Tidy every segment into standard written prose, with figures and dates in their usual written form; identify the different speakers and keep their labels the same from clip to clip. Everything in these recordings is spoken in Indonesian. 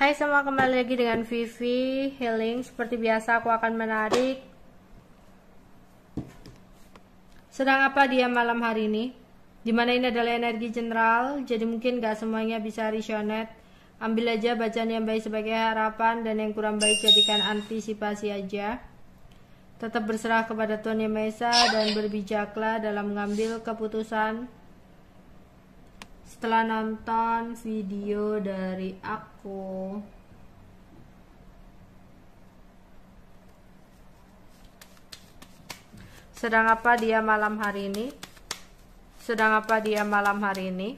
Speaker 1: Hai semua, kembali lagi dengan Vivi Healing. Seperti biasa aku akan menarik sedang apa dia malam hari ini, dimana ini adalah energi general, jadi mungkin gak semuanya bisa resonate. Ambil aja bacaan yang baik sebagai harapan, dan yang kurang baik jadikan antisipasi aja. Tetap berserah kepada Tuhan Yang Maha Esa dan berbijaklah dalam mengambil keputusan setelah nonton video dari aku. Sedang apa dia malam hari ini? Sedang apa dia malam hari ini?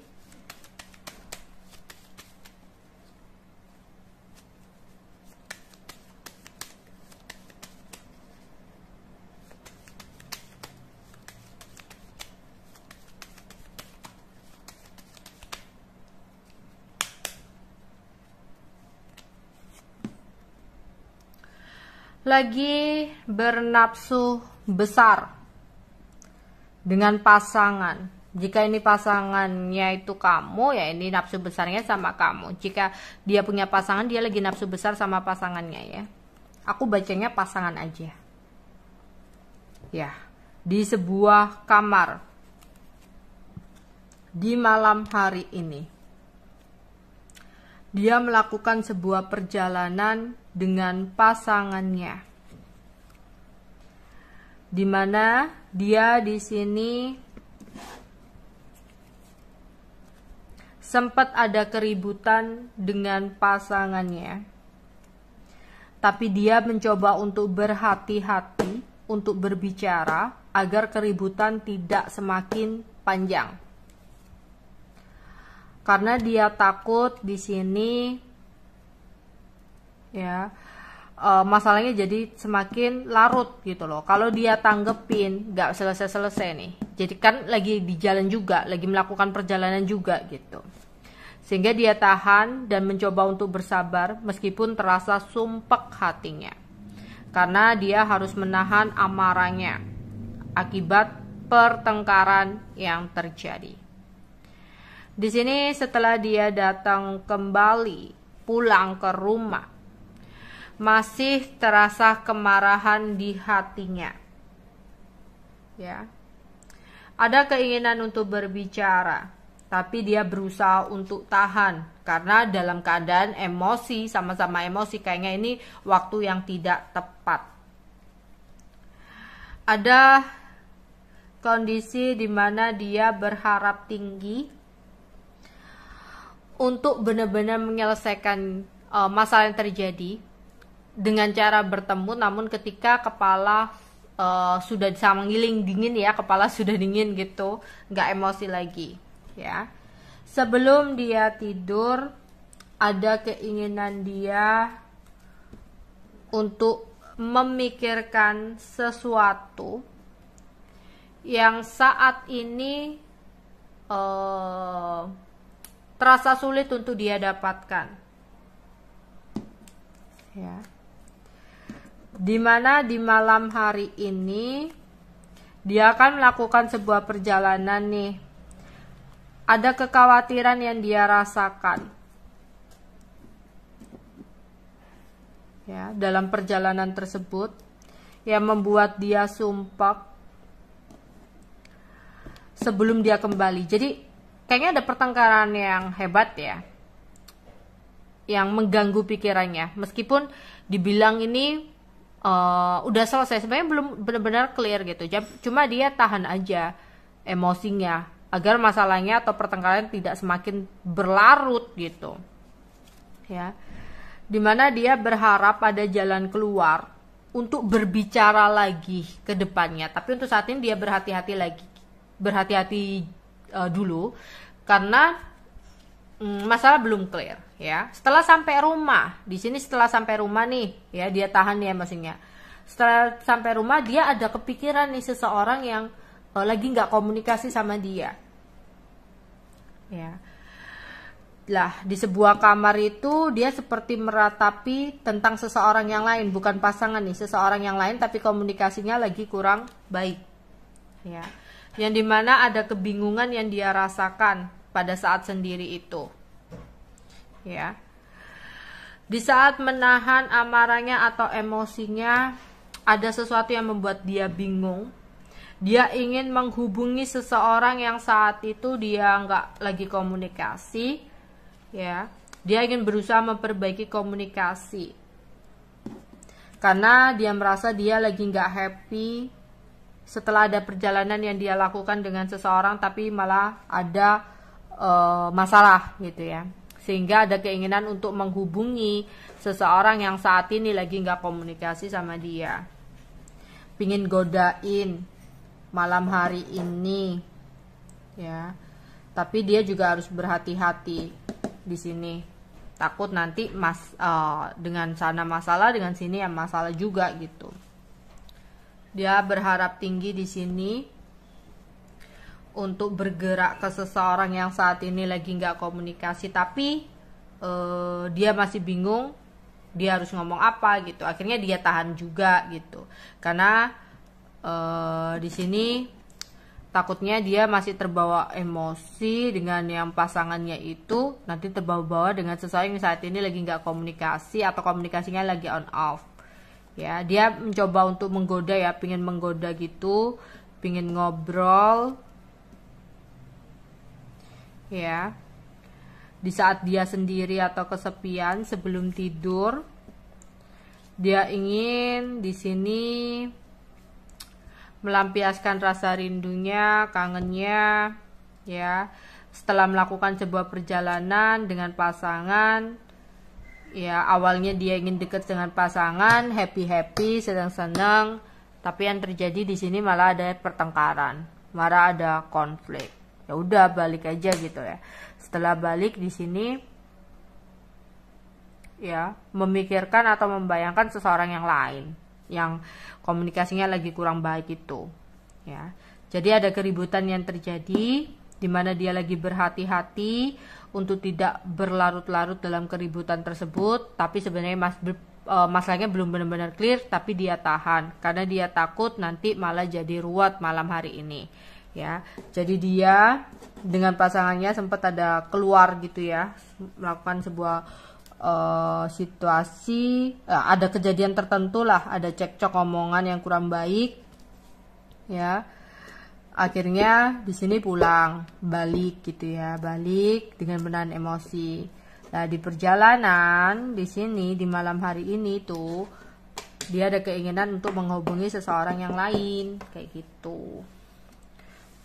Speaker 1: Lagi bernafsu besar dengan pasangan. Jika ini pasangannya itu kamu, ya ini nafsu besarnya sama kamu. Jika dia punya pasangan, dia lagi nafsu besar sama pasangannya ya. Aku bacanya pasangan aja. Ya, di sebuah kamar di malam hari ini. Dia melakukan sebuah perjalanan dengan pasangannya, di mana dia di sini sempat ada keributan dengan pasangannya, tapi dia mencoba untuk berhati-hati untuk berbicara agar keributan tidak semakin panjang. Karena dia takut di sini ya masalahnya jadi semakin larut gitu loh. Kalau dia tanggepin nggak selesai-selesai nih. Jadi kan lagi di jalan juga, lagi melakukan perjalanan juga gitu. Sehingga dia tahan dan mencoba untuk bersabar meskipun terasa sumpek hatinya. Karena dia harus menahan amarahnya akibat pertengkaran yang terjadi. Di sini setelah dia datang kembali pulang ke rumah, masih terasa kemarahan di hatinya. Ya. Ada keinginan untuk berbicara, tapi dia berusaha untuk tahan karena dalam keadaan emosi, sama-sama emosi, kayaknya ini waktu yang tidak tepat. Ada kondisi di mana dia berharap tinggi untuk benar-benar menyelesaikan masalah yang terjadi dengan cara bertemu, namun ketika kepala sudah sama ngiling dingin ya, kepala sudah dingin gitu, nggak emosi lagi ya. Sebelum dia tidur, ada keinginan dia untuk memikirkan sesuatu yang saat ini terasa sulit untuk dia dapatkan ya. Dimana di malam hari ini dia akan melakukan sebuah perjalanan nih. Ada kekhawatiran yang dia rasakan ya dalam perjalanan tersebut yang membuat dia sumpah sebelum dia kembali. Jadi kayaknya ada pertengkaran yang hebat ya, yang mengganggu pikirannya. Meskipun dibilang ini udah selesai, sebenarnya belum benar-benar clear gitu. Cuma dia tahan aja emosinya agar masalahnya atau pertengkaran tidak semakin berlarut gitu. Ya, dimana dia berharap ada jalan keluar untuk berbicara lagi ke depannya. Tapi untuk saat ini dia berhati-hati dulu karena masalah belum clear ya. Setelah sampai rumah, di sini setelah sampai rumah nih ya, dia tahan ya emosinya. Setelah sampai rumah dia ada kepikiran nih seseorang yang lagi nggak komunikasi sama dia ya. Lah di sebuah kamar itu dia seperti meratapi tentang seseorang yang lain, bukan pasangan nih, seseorang yang lain, tapi komunikasinya lagi kurang baik ya. Yang dimana ada kebingungan yang dia rasakan pada saat sendiri itu ya. Di saat menahan amarahnya atau emosinya, ada sesuatu yang membuat dia bingung. Dia ingin menghubungi seseorang yang saat itu dia nggak lagi komunikasi, ya. Dia ingin berusaha memperbaiki komunikasi karena dia merasa dia lagi nggak happy setelah ada perjalanan yang dia lakukan dengan seseorang, tapi malah ada masalah gitu ya, sehingga ada keinginan untuk menghubungi seseorang yang saat ini lagi nggak komunikasi sama dia, pingin godain malam hari ini ya. Tapi dia juga harus berhati-hati di sini, takut nanti dengan sana masalah, dengan sini ya masalah juga gitu. Dia berharap tinggi di sini untuk bergerak ke seseorang yang saat ini lagi nggak komunikasi, tapi dia masih bingung dia harus ngomong apa gitu. Akhirnya dia tahan juga gitu, karena di sini takutnya dia masih terbawa emosi dengan yang pasangannya itu, nanti terbawa-bawa dengan seseorang yang saat ini lagi nggak komunikasi atau komunikasinya lagi on off ya. Dia mencoba untuk menggoda ya, pingin menggoda gitu, pingin ngobrol ya. Di saat dia sendiri atau kesepian sebelum tidur, dia ingin di sini melampiaskan rasa rindunya, kangennya ya, setelah melakukan sebuah perjalanan dengan pasangan ya. Awalnya dia ingin dekat dengan pasangan, happy, senang-senang, tapi yang terjadi di sini malah ada pertengkaran, malah ada konflik. Ya udah, balik aja gitu ya. Setelah balik di sini ya, memikirkan atau membayangkan seseorang yang lain yang komunikasinya lagi kurang baik itu ya. Jadi ada keributan yang terjadi di mana dia lagi berhati-hati untuk tidak berlarut-larut dalam keributan tersebut, tapi sebenarnya masalahnya belum benar-benar clear, tapi dia tahan karena dia takut nanti malah jadi ruwet malam hari ini ya. Jadi dia dengan pasangannya sempat ada keluar gitu ya, melakukan sebuah situasi, ada kejadian tertentu lah, ada cekcok omongan yang kurang baik ya. Akhirnya di sini pulang balik gitu ya, balik dengan menahan emosi. Nah di perjalanan di sini di malam hari ini tuh dia ada keinginan untuk menghubungi seseorang yang lain kayak gitu.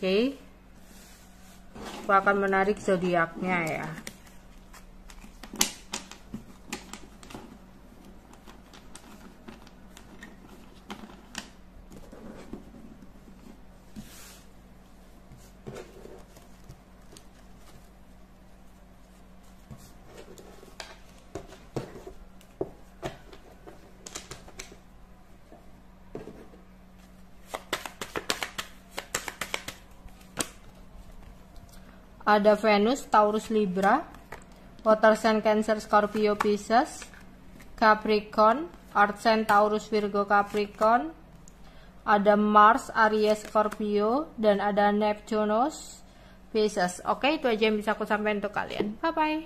Speaker 1: Oke, aku akan menarik zodiaknya ya. Ada Venus, Taurus, Libra, Water Sign, Cancer, Scorpio, Pisces, Capricorn, Earth Sign, Taurus, Virgo, Capricorn. Ada Mars, Aries, Scorpio, dan ada Neptunus, Pisces. Oke, itu aja yang bisa aku sampaikan untuk kalian. Bye-bye.